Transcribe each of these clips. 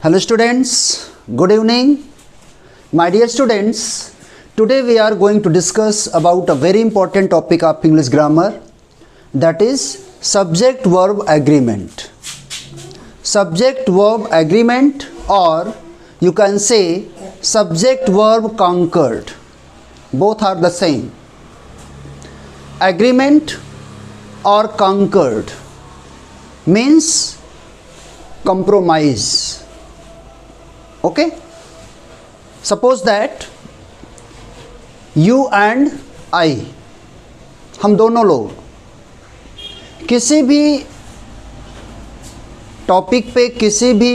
Hello students, good evening. My dear students, today we are going to discuss about a very important topic of English grammar, that is subject verb agreement. Subject verb agreement, or you can say subject verb concord. Both are the same. Agreement or concord means compromise. Okay, suppose that you and I, हम दोनों लोग किसी भी topic पे, किसी भी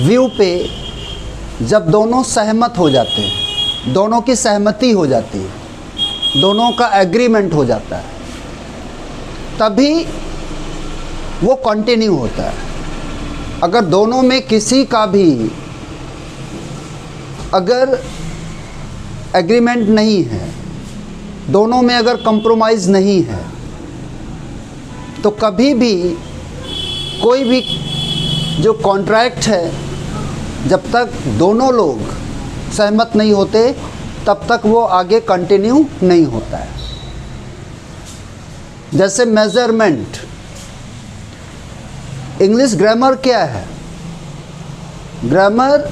view पे जब दोनों सहमत हो जाते हैं, दोनों की सहमति हो जाती है, दोनों का एग्रीमेंट हो जाता है, तभी वो कंटिन्यू होता है। अगर दोनों में किसी का भी अगर एग्रीमेंट नहीं है, दोनों में अगर कंप्रोमाइज़ नहीं है, तो कभी भी कोई भी जो कॉन्ट्रैक्ट है, जब तक दोनों लोग सहमत नहीं होते तब तक वो आगे कंटिन्यू नहीं होता है। जैसे मेजरमेंट, इंग्लिश ग्रामर क्या है? Grammar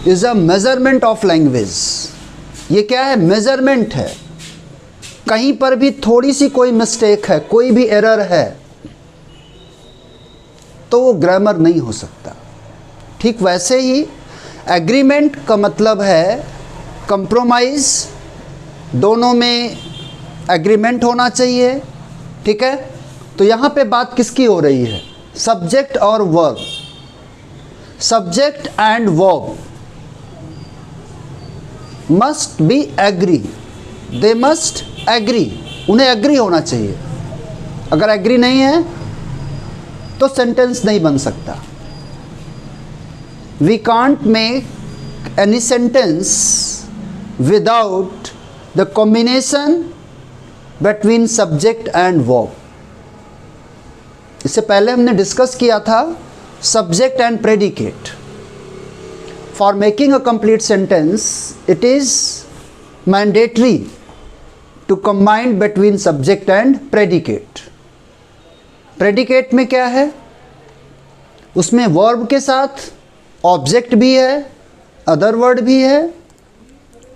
is a measurement of language. ये क्या है? मेजरमेंट है। कहीं पर भी थोड़ी सी कोई मिस्टेक है, कोई भी एरर है, तो वो ग्रामर नहीं हो सकता। ठीक वैसे ही एग्रीमेंट का मतलब है कंप्रोमाइज़, दोनों में एग्रीमेंट होना चाहिए। ठीक है, तो यहाँ पे बात किसकी हो रही है? सब्जेक्ट और verb. Subject and verb must be agree, they must agree, उन्हें एग्री होना चाहिए। अगर एग्री नहीं है तो सेंटेंस नहीं बन सकता। We can't make any sentence without the combination between subject and verb. इससे पहले हमने डिस्कस किया था subject and predicate. For making a complete sentence it is mandatory to combine between subject and predicate. Predicate में क्या है? उसमें verb के साथ ऑब्जेक्ट भी है, अदर वर्ड भी है।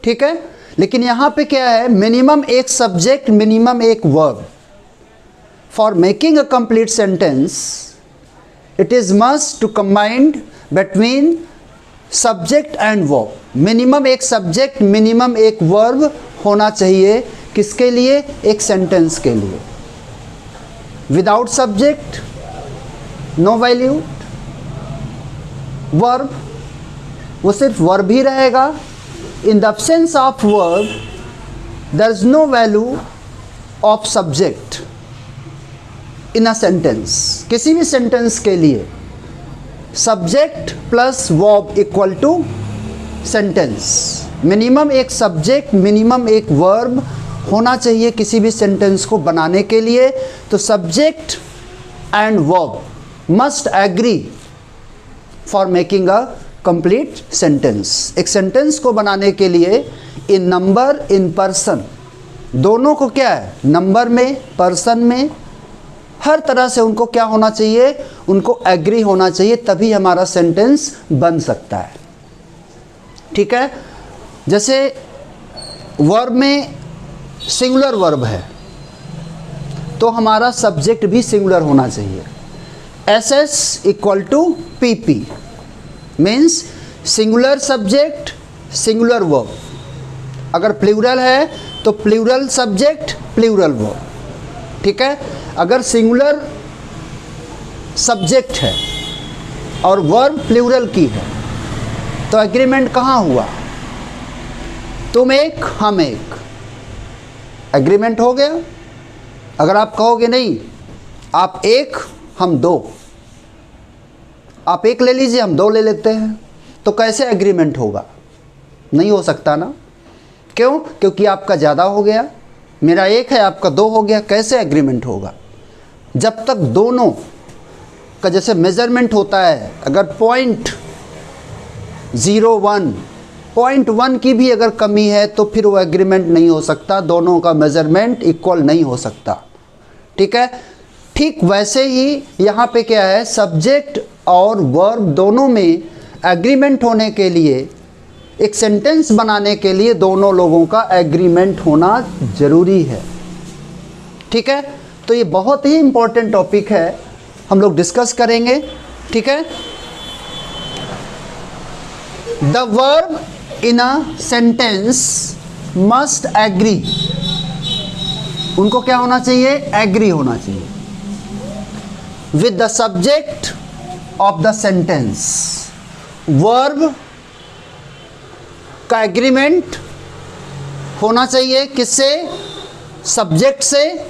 ठीक है, लेकिन यहाँ पे क्या है? मिनिमम एक सब्जेक्ट, मिनिमम एक verb. For making a complete sentence, it is must to combine between subject and verb. Minimum एक subject, minimum एक verb होना चाहिए। किसके लिए? एक sentence के लिए। Without subject, no value. Verb, वो सिर्फ verb ही रहेगा। In the absence of verb, there is no value of subject in a sentence. किसी भी सेंटेंस के लिए subject plus verb equal to sentence. Minimum एक सब्जेक्ट, मिनिमम एक वर्ब होना चाहिए किसी भी सेंटेंस को बनाने के लिए। तो subject and verb must agree for making a complete sentence. एक सेंटेंस को बनाने के लिए इन नंबर, इन पर्सन, दोनों को क्या है? नंबर में, पर्सन में, हर तरह से उनको क्या होना चाहिए? उनको एग्री होना चाहिए, तभी हमारा सेंटेंस बन सकता है। ठीक है, जैसे वर्ब में सिंगुलर वर्ब है तो हमारा सब्जेक्ट भी सिंगुलर होना चाहिए। SS equal to PP means singular subject, singular verb. अगर प्लूरल है तो प्लूरल सब्जेक्ट, प्लूरल वर्ब। ठीक है, अगर सिंगुलर सब्जेक्ट है और वर्ब प्लूरल की है तो एग्रीमेंट कहाँ हुआ? तुम एक, हम एक, एग्रीमेंट हो गया। अगर आप कहोगे नहीं, आप एक, हम दो, आप एक ले लीजिए, हम दो ले लेते हैं, तो कैसे एग्रीमेंट होगा? नहीं हो सकता ना। क्यों? क्योंकि आपका ज़्यादा हो गया, मेरा एक है, आपका दो हो गया। कैसे एग्रीमेंट होगा? जब तक दोनों का जैसे मेज़रमेंट होता है, अगर 0.1 की भी अगर कमी है तो फिर वो एग्रीमेंट नहीं हो सकता, दोनों का मेज़रमेंट इक्वल नहीं हो सकता। ठीक है, ठीक वैसे ही यहाँ पे क्या है, सब्जेक्ट और वर्ब दोनों में एग्रीमेंट होने के लिए, एक सेंटेंस बनाने के लिए दोनों लोगों का एग्रीमेंट होना ज़रूरी है। ठीक है, तो ये बहुत ही इम्पोर्टेंट टॉपिक है, हम लोग डिस्कस करेंगे। ठीक है, the verb in a sentence must agree, उनको क्या होना चाहिए, एग्री होना चाहिए with the subject of the sentence. Verb का एग्रीमेंट होना चाहिए किससे, सब्जेक्ट से,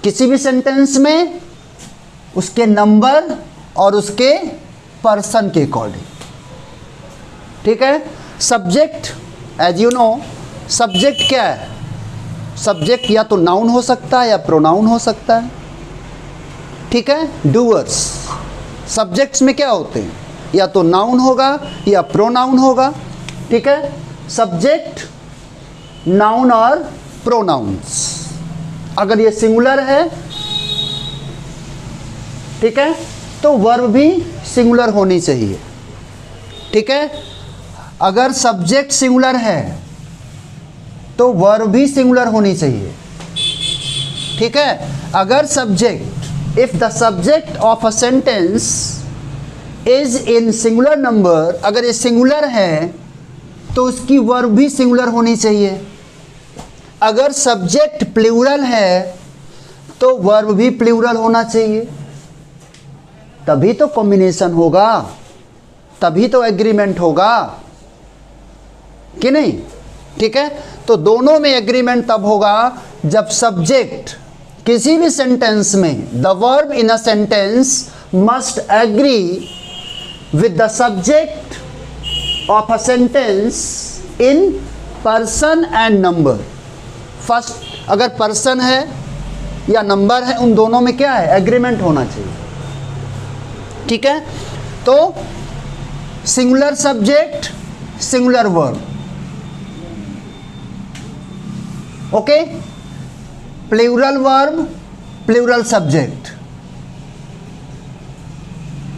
किसी भी सेंटेंस में उसके नंबर और उसके पर्सन के अकॉर्डिंग। ठीक है, subject as you know, subject क्या है, सब्जेक्ट या तो नाउन हो सकता है या प्रोनाउन हो सकता है। ठीक है, डूअर्स, सब्जेक्ट्स में क्या होते हैं, या तो नाउन होगा या प्रोनाउन होगा। ठीक है, सब्जेक्ट, नाउन और प्रोनाउंस। अगर ये सिंगुलर है, ठीक है, तो वर्ब भी सिंगुलर होनी चाहिए। ठीक है, अगर सब्जेक्ट सिंगुलर है तो वर्ब भी सिंगुलर होनी चाहिए। ठीक है, अगर subject, if the subject of a sentence is in singular number, अगर ये सिंगुलर है तो उसकी वर्ब भी सिंगुलर होनी चाहिए। अगर सब्जेक्ट प्लूरल है तो वर्ब भी प्लूरल होना चाहिए, तभी तो कॉम्बिनेशन होगा, तभी तो एग्रीमेंट होगा कि नहीं। ठीक है, तो दोनों में एग्रीमेंट तब होगा जब सब्जेक्ट किसी भी सेंटेंस में, the verb in a sentence must agree with the subject of a sentence in person and number. First, अगर पर्सन है या नंबर है, उन दोनों में क्या है, एग्रीमेंट होना चाहिए। ठीक है, तो singular subject, singular verb, okay, plural verb, plural subject,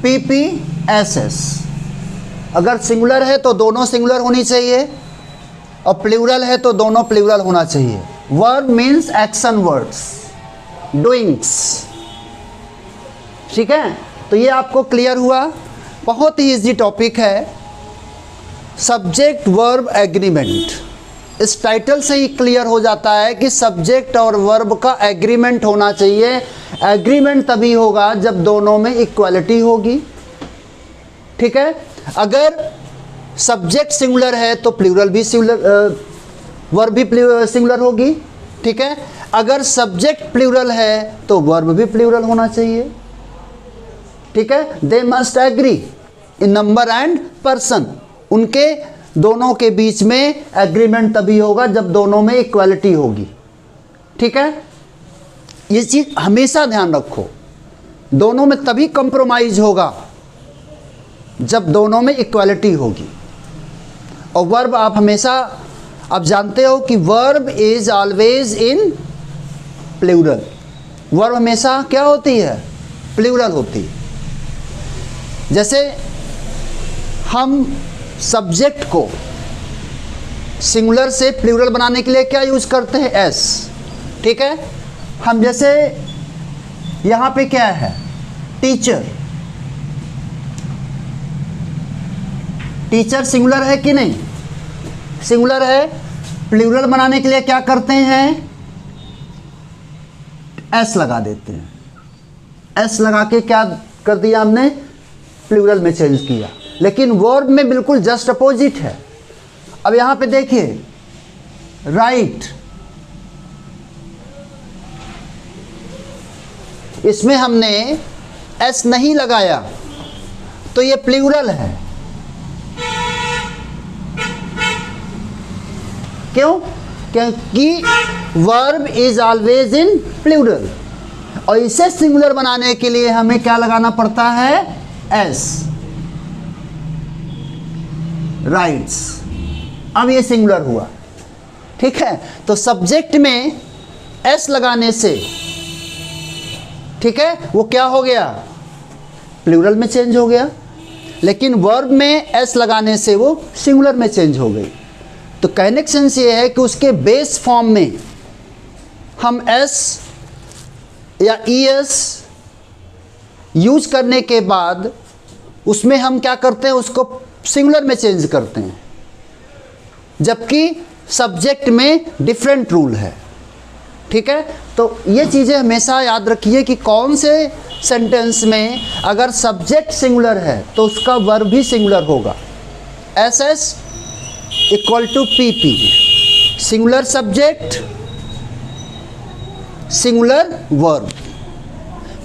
PPSS। अगर सिंगुलर है तो दोनों सिंगुलर होनी चाहिए और प्लूरल है तो दोनों प्लूरल होना चाहिए। Verb means action words, doings. ठीक है, तो ये आपको क्लियर हुआ, बहुत ही इजी टॉपिक है, सब्जेक्ट वर्ब एग्रीमेंट। इस टाइटल से ही क्लियर हो जाता है कि सब्जेक्ट और वर्ब का एग्रीमेंट होना चाहिए। एग्रीमेंट तभी होगा जब दोनों में इक्वालिटी होगी। ठीक है, अगर सब्जेक्ट सिंगुलर है तो प्लूरल भी सिंगुलर, वर्ब भी सिंगुलर होगी। ठीक है, अगर सब्जेक्ट प्लूरल है तो वर्ब भी प्लूरल होना चाहिए। ठीक है, they must agree in number and person, उनके दोनों के बीच में एग्रीमेंट तभी होगा जब दोनों में इक्वालिटी होगी। ठीक है, ये चीज़ हमेशा ध्यान रखो, दोनों में तभी कंप्रोमाइज होगा जब दोनों में इक्वालिटी होगी। और वर्ब आप हमेशा, आप जानते हो कि verb is always in plural, verb हमेशा क्या होती है, प्लूरल होती है। जैसे हम सब्जेक्ट को सिंगुलर से प्लूरल बनाने के लिए क्या यूज करते हैं, एस। ठीक है, हम जैसे यहाँ पे क्या है, टीचर, टीचर सिंगुलर है कि नहीं, सिंगुलर है, प्लूरल बनाने के लिए क्या करते हैं, एस लगा देते हैं। एस लगा के क्या कर दिया हमने, प्लूरल में चेंज किया। लेकिन वर्ब में बिल्कुल जस्ट अपोजिट है। अब यहां पे देखिए, राइट, इसमें हमने एस नहीं लगाया तो ये प्लूरल है। क्यों, क्योंकि verb is always in plural. और इसे सिंगुलर बनाने के लिए हमें क्या लगाना पड़ता है, एस, राइट्स। अब ये सिंगुलर हुआ, ठीक है। तो सब्जेक्ट में एस लगाने से, ठीक है, वो क्या हो गया, प्लूरल में चेंज हो गया, लेकिन वर्ब में एस लगाने से वो सिंगुलर में चेंज हो गई। तो कहने का सेंस ये है कि उसके बेस फॉर्म में हम एस या ईएस यूज करने के बाद उसमें हम क्या करते हैं, उसको सिंगुलर में चेंज करते हैं, जबकि सब्जेक्ट में डिफरेंट रूल है, ठीक है। तो ये चीज़ें हमेशा याद रखिए कि कौन से सेंटेंस में अगर सब्जेक्ट सिंगुलर है तो उसका वर्ब भी सिंगुलर होगा। S S equal to P P, singular subject singular verb,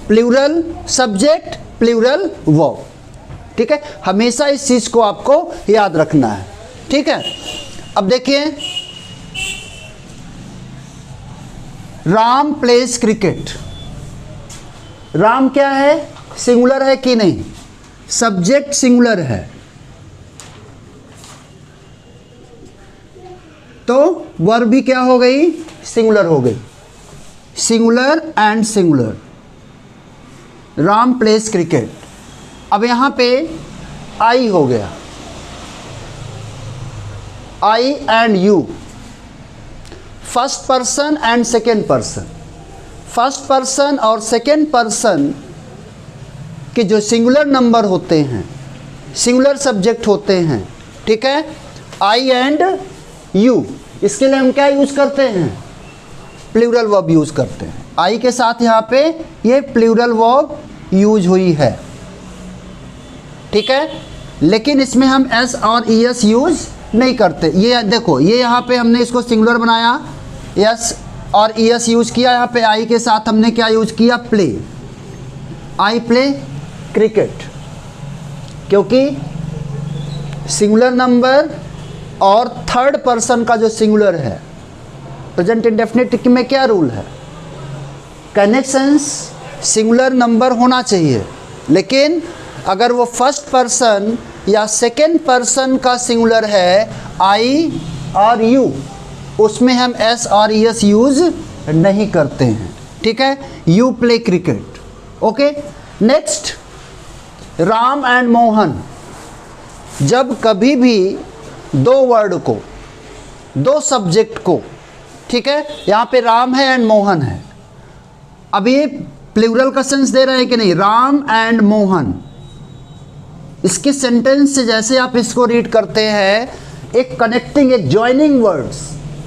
plural subject plural verb, ठीक है। हमेशा इस चीज़ को आपको याद रखना है, ठीक है। अब देखिए, राम प्लेज क्रिकेट। राम क्या है, सिंगुलर है कि नहीं, सब्जेक्ट सिंगुलर है, तो वर्ब भी क्या हो गई, सिंगुलर हो गई, singular and singular. Ram plays cricket. अब यहां पे आई हो गया, I and you, first person and second person. First person और सेकेंड पर्सन के जो सिंगुलर नंबर होते हैं, सिंगुलर सब्जेक्ट होते हैं, ठीक है, आई एंड यू, इसके लिए हम क्या यूज करते हैं, प्लूरल वर्ब यूज करते हैं। आई के साथ यहाँ पे ये प्लूरल वर्ब यूज हुई है, ठीक है, लेकिन इसमें हम एस और ई एस यूज नहीं करते। ये देखो, ये यहाँ पे हमने इसको सिंगुलर बनाया, एस और ई एस यूज किया, यहाँ पे आई के साथ हमने क्या यूज किया, प्ले, आई प्ले क्रिकेट, क्योंकि सिंगुलर नंबर और थर्ड पर्सन का जो सिंगुलर है, प्रेजेंट इंडेफिनिट में क्या रूल है, कनेक्शंस सिंगुलर नंबर होना चाहिए, लेकिन अगर वो फर्स्ट पर्सन या सेकेंड पर्सन का सिंगुलर है, आई और यू, उसमें हम एस और ई एस यूज नहीं करते हैं, ठीक है। You play cricket, okay. Next, Ram and Mohan. जब कभी भी दो वर्ड को, दो सब्जेक्ट को, ठीक है, यहाँ पे राम है एंड मोहन है, अब ये प्लूरल का सेंस दे रहे हैं कि नहीं, राम एंड मोहन। इसके सेंटेंस से जैसे आप इसको रीड करते हैं, एक कनेक्टिंग, एक जॉइनिंग वर्ड्स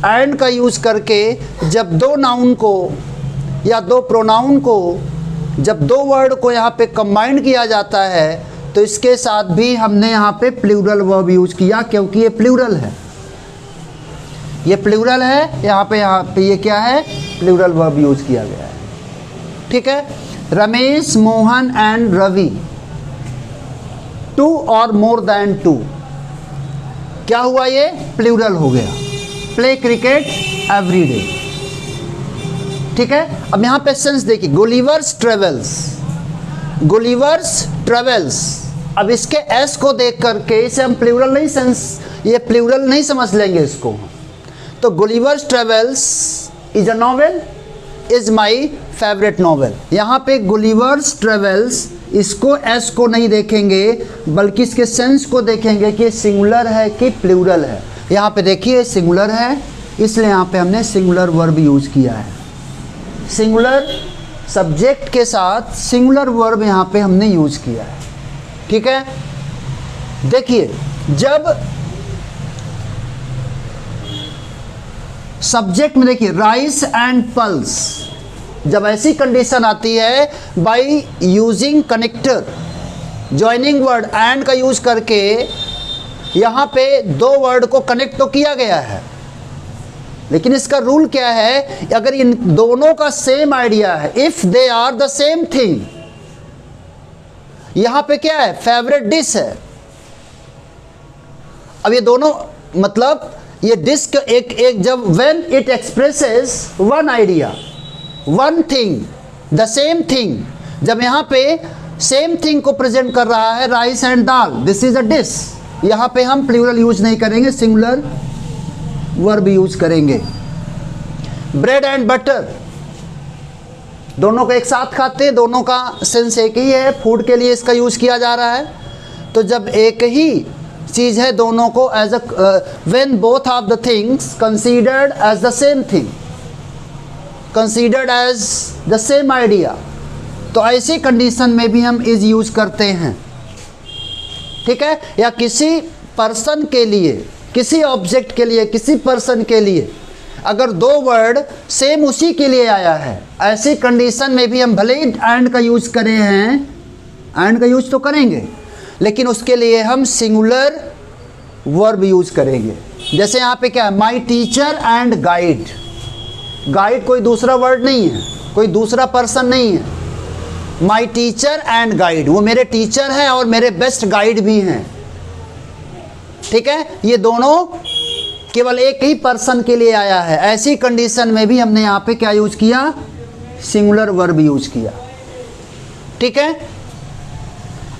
एंड का यूज करके जब दो नाउन को या दो प्रोनाउन को, जब दो वर्ड को यहाँ पे कंबाइन किया जाता है, तो इसके साथ भी हमने यहाँ पे प्लूरल वर्ब यूज किया, क्योंकि ये प्लूरल है, ये प्लूरल है, यहाँ पे ये क्या है, प्लूरल वर्ब यूज किया गया है, ठीक है। रमेश, मोहन एंड रवि, टू और मोर देन टू, क्या हुआ, ये प्लूरल हो गया, प्ले क्रिकेट एवरी डे, ठीक है। अब यहाँ पे सेंस देखिए, गुलिवर्स ट्रेवल्स, गुलिवर्स ट्रेवल्स। अब इसके एस को देख करके इसे हम प्लूरल नहीं सेंस, ये प्लूरल नहीं समझ लेंगे इसको। तो Gulliver's travels is a novel, is my favourite novel. यहाँ पे गुलिवर्स ट्रेवल्स, इसको एस को नहीं देखेंगे, बल्कि इसके सेंस को देखेंगे कि सिंगुलर है कि प्लूरल है। यहाँ पे देखिए सिंगुलर है, इसलिए यहाँ पे हमने सिंगुलर वर्ब यूज किया है, सिंगुलर सब्जेक्ट के साथ सिंगुलर वर्ब यहाँ पे हमने यूज किया है, ठीक है। देखिए, जब सब्जेक्ट में देखिए राइस एंड पल्स, जब ऐसी कंडीशन आती है by using connector, joining word and का यूज करके यहाँ पे दो वर्ड को कनेक्ट तो किया गया है, लेकिन इसका रूल क्या है, अगर इन दोनों का सेम आइडिया है, if they are the same thing, यहाँ पे क्या है, फेवरेट डिश है। अब ये दोनों, मतलब ये डिस्क एक जब when it expresses one idea, one thing, the same thing, जब यहाँ पे सेम थिंग को प्रेजेंट कर रहा है, rice and dal, this is a dish, यहाँ पे हम प्लूरल यूज नहीं करेंगे, सिंगुलर वर्ब यूज करेंगे। ब्रेड एंड बटर, दोनों को एक साथ खाते हैं, दोनों का सेंस एक ही है, फूड के लिए इसका यूज किया जा रहा है। तो जब एक ही चीज़ है, दोनों को as a when both of the things considered as the same thing, considered as the same idea, तो ऐसी कंडीशन में भी हम इज यूज करते हैं, ठीक है। या किसी पर्सन के लिए, किसी ऑब्जेक्ट के लिए, किसी पर्सन के लिए अगर दो वर्ड सेम उसी के लिए आया है, ऐसी कंडीशन में भी हम भले ही एंड का यूज करें हैं, एंड का यूज तो करेंगे, लेकिन उसके लिए हम सिंगुलर वर्ब यूज करेंगे। जैसे यहाँ पे क्या है, my teacher and guide, guide कोई दूसरा वर्ड नहीं है, कोई दूसरा पर्सन नहीं है, माई टीचर एंड गाइड, वो मेरे टीचर हैं और मेरे बेस्ट गाइड भी हैं, ठीक है। ये दोनों केवल एक ही पर्सन के लिए आया है, ऐसी कंडीशन में भी हमने यहाँ पे क्या यूज किया, सिंगुलर वर्ब यूज किया, ठीक है।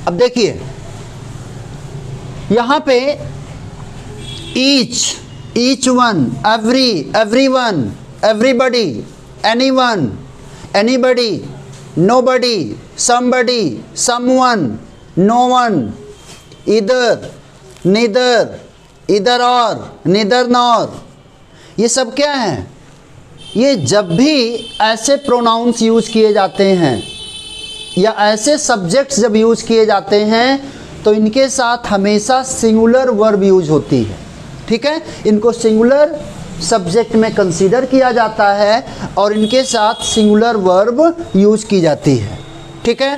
अब देखिए यहाँ पे each one, every, everyone, everybody, anyone, anybody, nobody, somebody, someone, no one, either, neither, either और, निदर नॉर, ये सब क्या है, ये जब भी ऐसे प्रोनाउंस यूज किए जाते हैं या ऐसे सब्जेक्ट्स जब यूज किए जाते हैं तो इनके साथ हमेशा सिंगुलर वर्ब यूज होती है, ठीक है। इनको सिंगुलर सब्जेक्ट में कंसीडर किया जाता है और इनके साथ सिंगुलर वर्ब यूज की जाती है, ठीक है।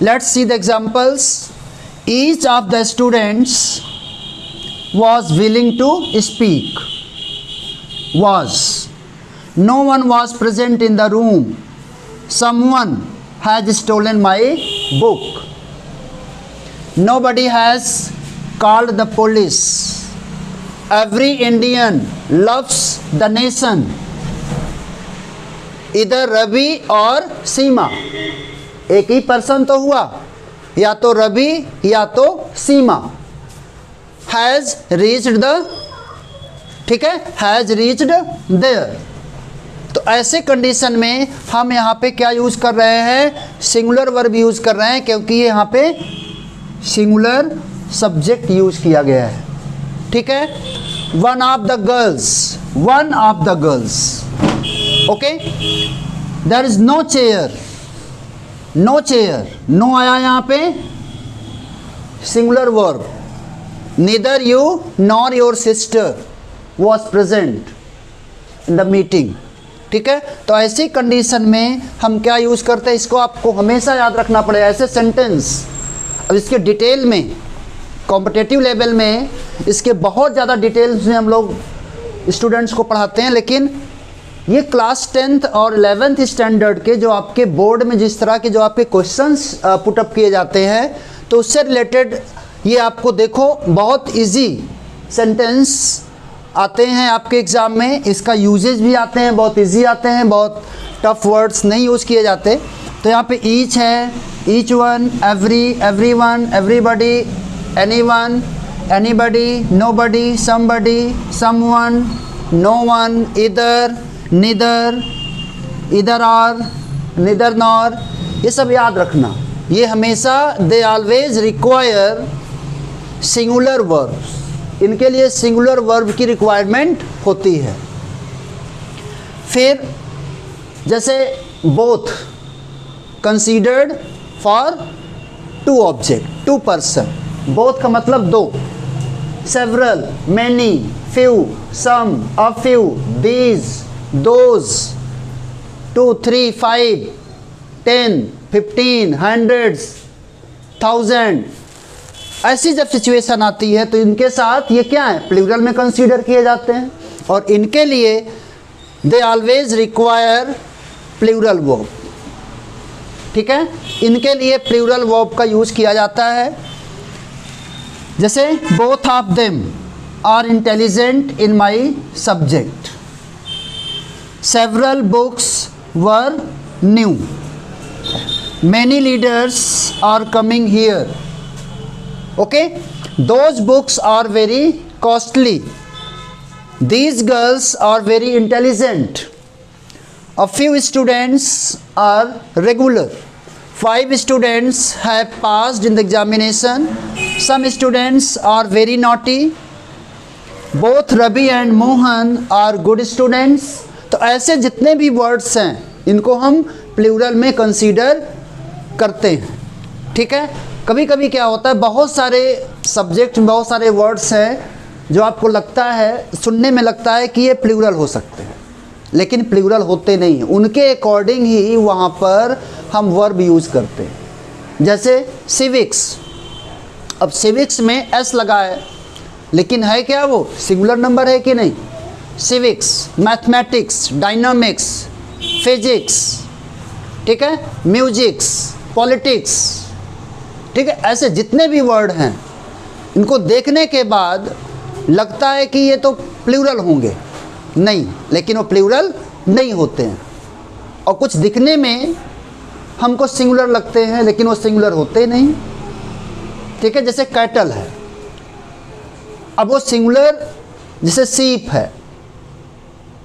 Let's see the examples. Each of the students was willing to speak, was, no one was present in the room, someone has stolen my book, nobody has called the police, every Indian loves the nation, इधर रवि और सीमा, एक ही person तो हुआ, या तो रवि या तो सीमा, has reached the, ठीक है, हैज़ रीच्ड देयर। तो ऐसे कंडीशन में हम यहाँ पे क्या यूज़ कर रहे हैं, सिंगुलर वर्ब यूज़ कर रहे हैं, क्योंकि ये यहाँ पे सिंगुलर सब्जेक्ट यूज़ किया गया है, ठीक है। One of the girls, one of the girls, okay. There is no chair, no chair, no आया यहाँ पे singular verb. Neither you nor your sister was present in the meeting, ठीक है। तो ऐसी कंडीशन में हम क्या यूज़ करते हैं, इसको आपको हमेशा याद रखना पड़ेगा। ऐसे सेंटेंस, अब इसके डिटेल में कॉम्पिटिटिव लेवल में इसके बहुत ज़्यादा डिटेल्स में हम लोग स्टूडेंट्स को पढ़ाते हैं, लेकिन ये क्लास 10th और 11th स्टैंडर्ड के जो आपके बोर्ड में जिस तरह के जो आपके क्वेश्चंस पुटअप किए जाते हैं, तो उससे रिलेटेड ये आपको देखो बहुत इजी सेंटेंस आते हैं आपके एग्ज़ाम में, इसका यूजेज भी आते हैं, बहुत इजी आते हैं, बहुत टफ वर्ड्स नहीं यूज़ किए जाते। तो यहाँ पे ईच है, each one, every, everyone, everybody, anyone, anybody, nobody, somebody, someone, no one, either, neither, इधर और, निदर नॉर, ये सब याद रखना। ये हमेशा दे ऑलवेज रिक्वायर सिंगुलर वर्ब्स, इनके लिए सिंगुलर वर्ब की रिक्वायरमेंट होती है। फिर जैसे both, considered for two object, two person, both का मतलब दो, several, many, few, some, a few, these, those, 2, 3, 5, 10, 15, hundreds, 1000, ऐसी जब सिचुएशन आती है तो इनके साथ ये क्या है, प्लूरल में कंसीडर किए जाते हैं और इनके लिए they always require plural verb, ठीक है। इनके लिए प्लूरल वर्ब का यूज़ किया जाता है। जैसे both of them are intelligent in my subject, several books were new, many leaders are coming here. Okay, those books are very costly. These girls are very intelligent. A few students are regular. 5 students have passed in the examination. Some students are very naughty. Both Ravi and Mohan are good students. तो ऐसे जितने भी words हैं इनको हम plural में consider करते हैं, ठीक है। कभी कभी क्या होता है, बहुत सारे सब्जेक्ट में बहुत सारे वर्ड्स हैं जो आपको लगता है, सुनने में लगता है कि ये प्लूरल हो सकते हैं, लेकिन प्लूरल होते नहीं हैं। उनके अकॉर्डिंग ही वहाँ पर हम वर्ब यूज़ करते हैं। जैसे सिविक्स, अब सिविक्स में एस लगा है, लेकिन है क्या वो सिंगुलर नंबर है कि नहीं। सिविक्स, मैथमेटिक्स, डायनामिक्स, फिजिक्स, ठीक है, म्यूजिक्स, पॉलिटिक्स, ठीक है। ऐसे जितने भी वर्ड हैं इनको देखने के बाद लगता है कि ये तो प्लूरल होंगे, नहीं, लेकिन वो प्लूरल नहीं होते हैं। और कुछ दिखने में हमको सिंगुलर लगते हैं लेकिन वो सिंगुलर होते नहीं, ठीक है। जैसे कैटल है, अब वो सिंगुलर, जैसे सीप है,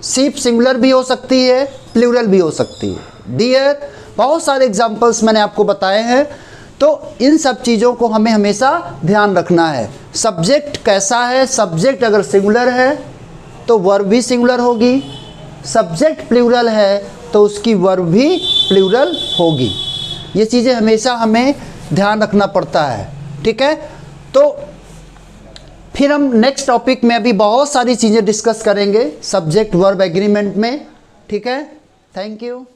सीप सिंगुलर भी हो सकती है, प्लूरल भी हो सकती है। डियर, बहुत सारे एग्जाम्पल्स मैंने आपको बताए हैं। तो इन सब चीज़ों को हमें हमेशा ध्यान रखना है। सब्जेक्ट कैसा है, सब्जेक्ट अगर सिंगुलर है तो वर्ब भी सिंगुलर होगी, सब्जेक्ट प्लूरल है तो उसकी वर्ब भी प्लूरल होगी। ये चीज़ें हमेशा हमें ध्यान रखना पड़ता है, ठीक है। तो फिर हम नेक्स्ट टॉपिक में अभी बहुत सारी चीज़ें डिस्कस करेंगे सब्जेक्ट वर्ब एग्रीमेंट में, ठीक है। Thank you.